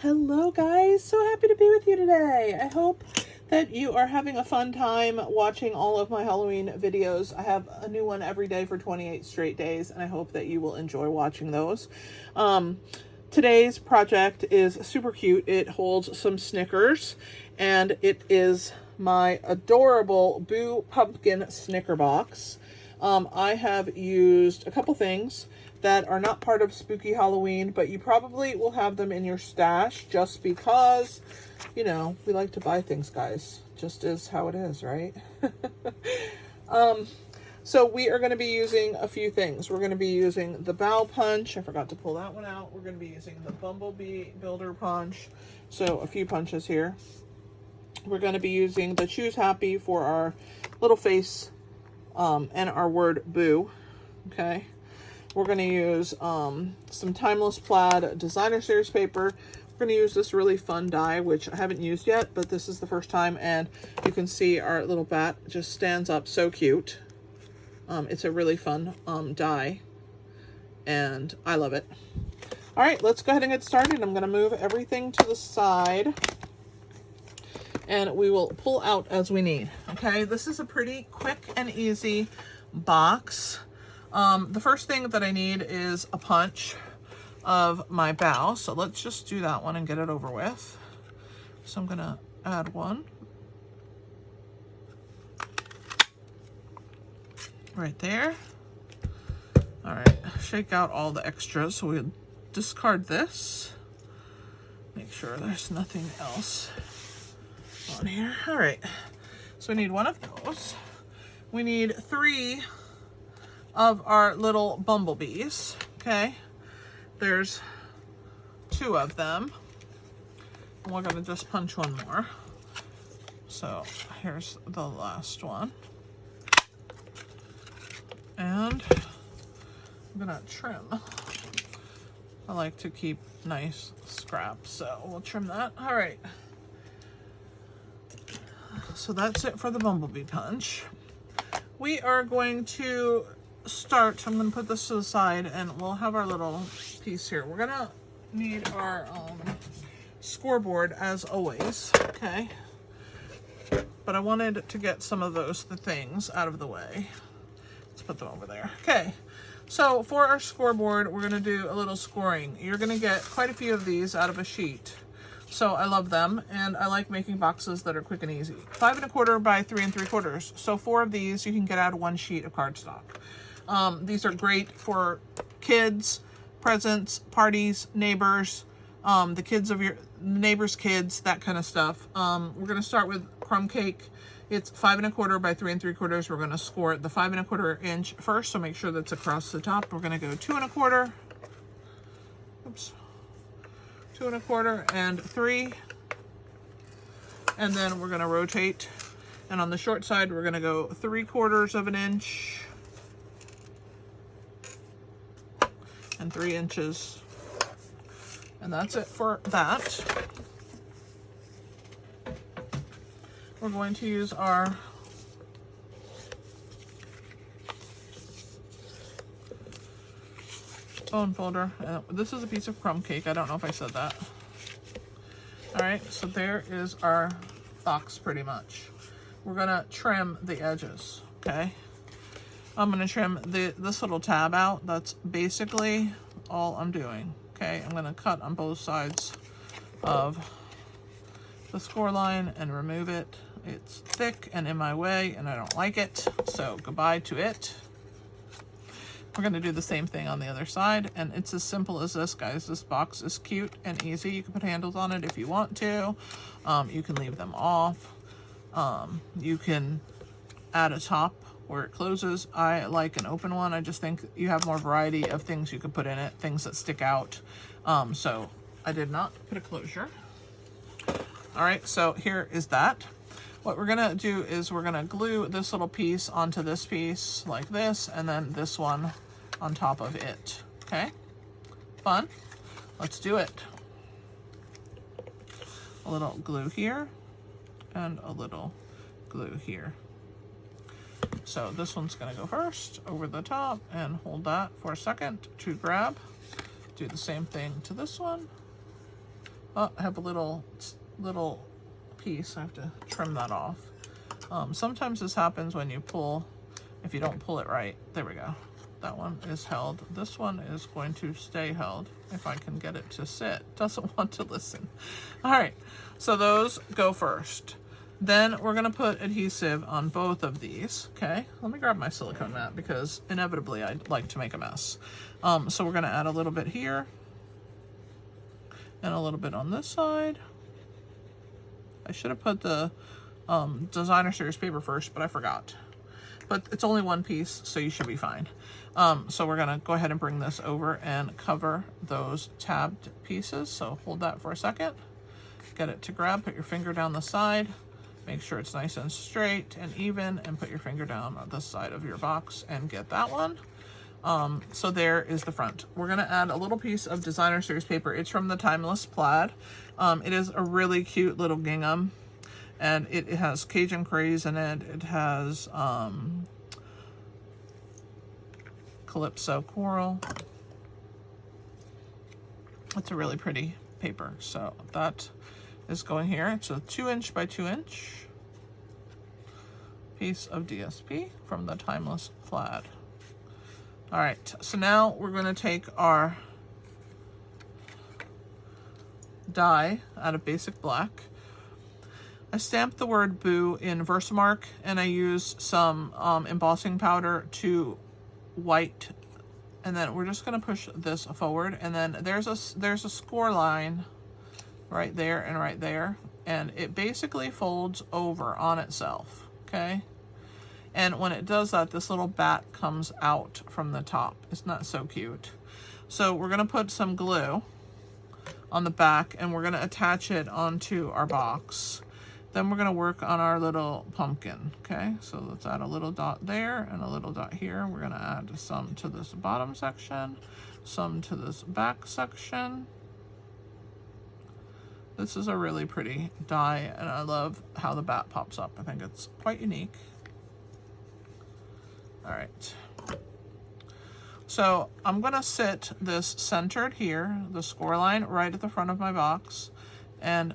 Hello guys, so happy to be with you today. I hope that you are having a fun time watching all of my Halloween videos. I have a new one every day for 28 straight days, and I hope that you will enjoy watching those. Today's project is super cute. It holds some Snickers, and it is my adorable Boo Pumpkin Snicker Box. I have used a couple things that are not part of Spooky Halloween, but you probably will have them in your stash just because, you know, we like to buy things, guys. Just is how it is, right? So we are going to be using a few things. We're going to be using the Bow Punch. I forgot to pull that one out. We're going to be using the Bumblebee Builder Punch. So a few punches here. We're going to be using the Choose Happy for our little face and our word Boo. Okay. We're going to use some Timeless Plaid Designer Series paper. We're going to use this really fun die, which I haven't used yet, but this is the first time, and you can see our little bat just stands up so cute. It's a really fun die, and I love it. All right, let's go ahead and get started. I'm going to move everything to the side, and we will pull out as we need. Okay, this is a pretty quick and easy box. The first thing that I need is a punch of my bow. So let's just do that one and get it over with. So I'm gonna add one right there. All right, shake out all the extras. So we'll discard this. Make sure there's nothing else on here. All right, so we need one of those. We need 3 of our little bumblebees. Okay, there's 2 of them. And we're gonna just punch one more. So here's the last one. And I'm gonna trim. I like to keep nice scraps, so we'll trim that. All right. So that's it for the bumblebee punch. We are going to start. I'm going to put this to the side, and we'll have our little piece here. We're going to need our scoreboard as always, okay? But I wanted to get some of the things out of the way. Let's put them over there. Okay, so for our scoreboard, we're going to do a little scoring. You're going to get quite a few of these out of a sheet. So I love them, and I like making boxes that are quick and easy. 5 1/4 by 3 3/4. So 4 of these you can get out of 1 sheet of cardstock. These are great for kids, presents, parties, neighbors, the kids of your neighbors' kids, that kind of stuff. We're going to start with crumb cake. It's 5 1/4 by 3 3/4. We're going to score the 5 1/4 inch first, so make sure that's across the top. We're going to go 2 1/4. Oops. 2 1/4 and 3, and then we're going to rotate, and on the short side we're going to go 3/4 of an inch and 3 inches, and that's it for that. We're going to use our bone folder. This is a piece of crumb cake. I don't know if I said that. All right, so there is our box pretty much. We're gonna trim the edges, okay? I'm gonna trim this little tab out. That's basically all I'm doing, okay? I'm gonna cut on both sides of the score line and remove it. It's thick and in my way, and I don't like it, so goodbye to it. We're going to do the same thing on the other side, and it's as simple as this, guys. This box is cute and easy. You can put handles on it if you want to. You can leave them off. You can add a top where it closes. I like an open one. I just think you have more variety of things you can put in it, things that stick out. So I did not put a closure. All right, so here is that. What we're gonna do is we're gonna glue this little piece onto this piece like this, and then this one on top of it, okay? Fun, let's do it. A little glue here, and a little glue here. So this one's gonna go first over the top, and hold that for a second to grab. Do the same thing to this one, Oh, I have a little piece. I have to trim that off. Sometimes this happens when you pull, if you don't pull it right. There we go. That one is held. This one is going to stay held if I can get it to sit. Doesn't want to listen. All right, so those go first. Then we're gonna put adhesive on both of these, okay? Let me grab my silicone mat because inevitably I'd like to make a mess. So we're gonna add a little bit here and a little bit on this side. I should have put the designer series paper first, but I forgot. But it's only one piece, so you should be fine. So we're gonna go ahead and bring this over and cover those tabbed pieces. So hold that for a second, get it to grab, put your finger down the side, make sure it's nice and straight and even, and put your finger down on the side of your box and get that one. So there is the front. We're gonna add a little piece of designer series paper. It's from the Timeless Plaid. It is a really cute little gingham, and it has Cajun craze in it. It has Calypso coral. It's a really pretty paper. So that is going here. It's a 2" by 2" piece of DSP from the Timeless Plaid. All right, so now we're going to take our die out of Basic Black. I stamped the word Boo in Versamark, and I used some embossing powder to white, and then we're just going to push this forward, and then there's a score line right there and right there, and it basically folds over on itself, okay? And when it does that, this little bat comes out from the top. It's not so cute. So we're gonna put some glue on the back, and we're gonna attach it onto our box. Then we're gonna work on our little pumpkin, okay? So let's add a little dot there and a little dot here. We're gonna add some to this bottom section, some to this back section. This is a really pretty die, and I love how the bat pops up. I think it's quite unique. All right. So I'm gonna sit this centered here, the score line right at the front of my box, and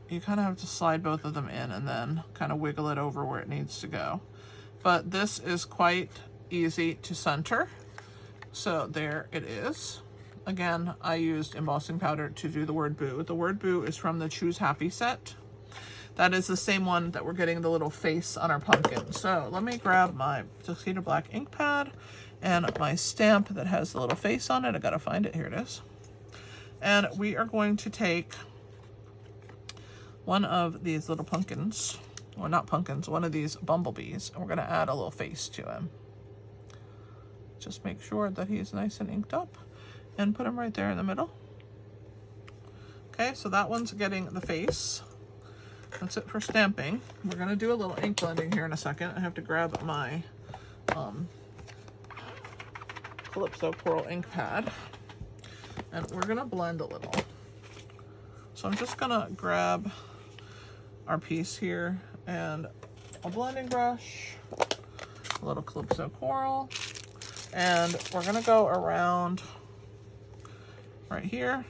you kind of have to slide both of them in and then kind of wiggle it over where it needs to go. But this is quite easy to center. So there it is. Again, I used embossing powder to do the word Boo. The word Boo is from the Choose Happy set. That is the same one that we're getting the little face on our pumpkin. So let me grab my Tuxedo Black ink pad and my stamp that has the little face on it. I gotta find it, here it is. And we are going to take one of these little pumpkins, or not pumpkins, one of these bumblebees, and we're gonna add a little face to him. Just make sure that he's nice and inked up, and put him right there in the middle. Okay, so that one's getting the face. That's it for stamping. We're gonna do a little ink blending here in a second. I have to grab my Calypso Coral ink pad, and we're gonna blend a little. So I'm just gonna grab our piece here and a blending brush, a little Calypso Coral, and we're gonna go around right here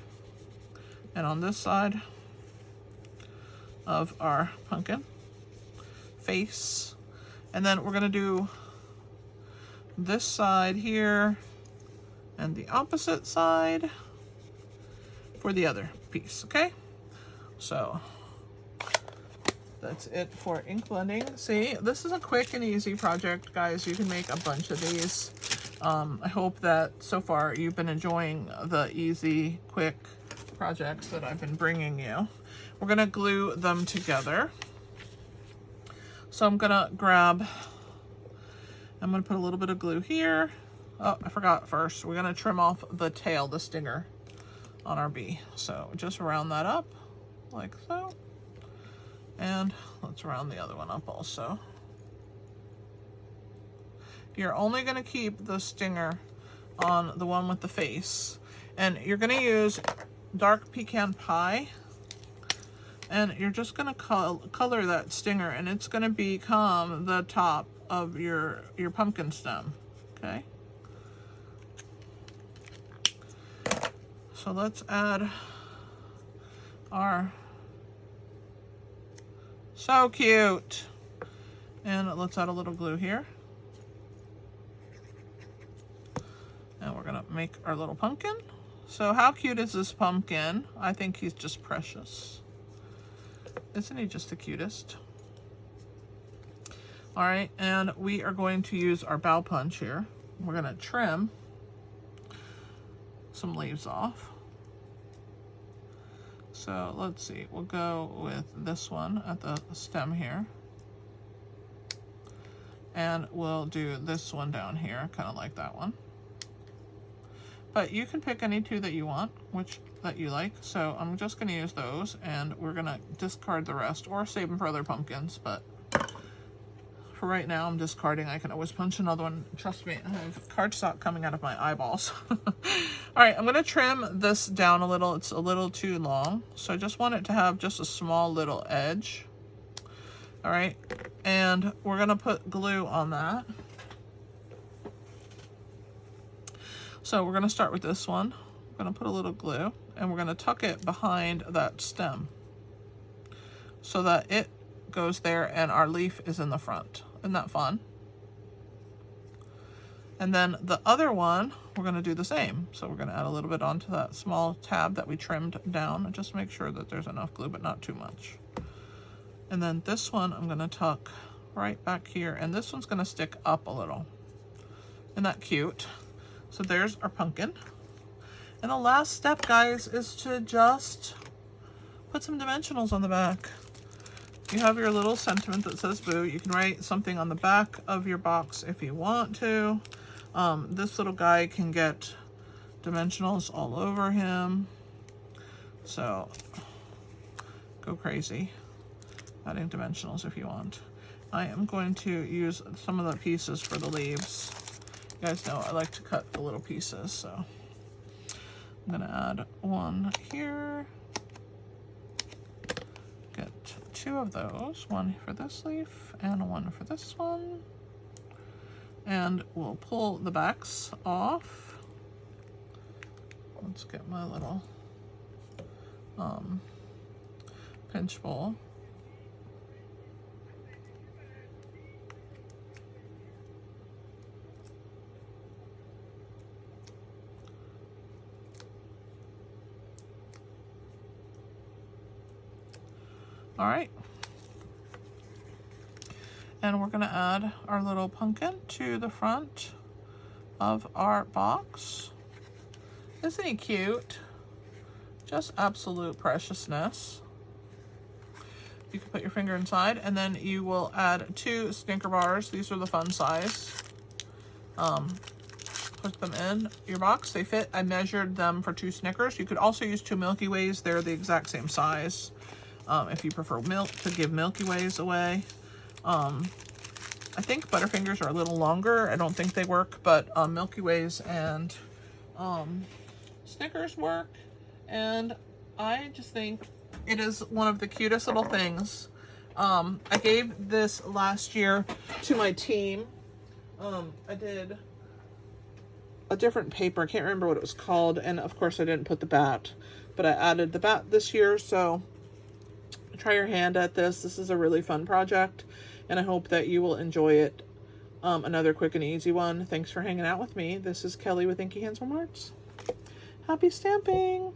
and on this side of our pumpkin face, and then we're gonna do this side here and the opposite side for the other piece. Okay, so that's it for ink blending. See, this is a quick and easy project, guys. You can make a bunch of these. I hope that so far you've been enjoying the easy, quick projects that I've been bringing you. We're gonna glue them together. So I'm gonna put a little bit of glue here. Oh, I forgot first. We're gonna trim off the tail, the stinger on our bee. So just round that up like so. And let's round the other one up also. You're only gonna keep the stinger on the one with the face. And you're gonna use dark pecan pie. And you're just gonna color that stinger, and it's gonna become the top of your pumpkin stem, okay? So let's add our, so cute. And let's add a little glue here. And we're gonna make our little pumpkin. So how cute is this pumpkin? I think he's just precious. Isn't he just the cutest? All right, and we are going to use our bow punch here. We're gonna trim some leaves off. So let's see, we'll go with this one at the stem here. And we'll do this one down here, kind of like that one. But you can pick any two that you want, that you like. So I'm just gonna use those, and we're gonna discard the rest or save them for other pumpkins, but for right now I'm discarding. I can always punch another one. Trust me, I have cardstock coming out of my eyeballs. All right, I'm gonna trim this down a little. It's a little too long, so I just want it to have just a small little edge. All right, and we're gonna put glue on that. So we're gonna start with this one. We're gonna put a little glue, and we're gonna tuck it behind that stem so that it goes there and our leaf is in the front. Isn't that fun? And then the other one, we're gonna do the same. So we're gonna add a little bit onto that small tab that we trimmed down, and just make sure that there's enough glue, but not too much. And then this one, I'm gonna tuck right back here, and this one's gonna stick up a little. Isn't that cute? So there's our pumpkin. And the last step, guys, is to just put some dimensionals on the back. You have your little sentiment that says Boo. You can write something on the back of your box if you want to. This little guy can get dimensionals all over him. So go crazy adding dimensionals if you want. I am going to use some of the pieces for the leaves. You guys know I like to cut the little pieces, so I'm gonna add one here. Get two of those, one for this leaf and one for this one. And we'll pull the backs off. Let's get my little pinch bowl. All right, and we're gonna add our little pumpkin to the front of our box. Isn't he cute? Just absolute preciousness. You can put your finger inside, and then you will add 2 Snicker bars. These are the fun size. Put them in your box. They fit. I measured them for 2 Snickers. You could also use 2 Milky Ways. They're the exact same size. If you prefer milk to give Milky Ways away. I think Butterfingers are a little longer. I don't think they work, but Milky Ways and Snickers work. And I just think it is one of the cutest little things. I gave this last year to my team. I did a different paper. I can't remember what it was called. And of course I didn't put the bat, but I added the bat this year. So try your hand at this. This is a really fun project, and I hope that you will enjoy it. Another quick and easy one. Thanks for hanging out with me. This is Kelly with Inky Hands Arts. Happy stamping!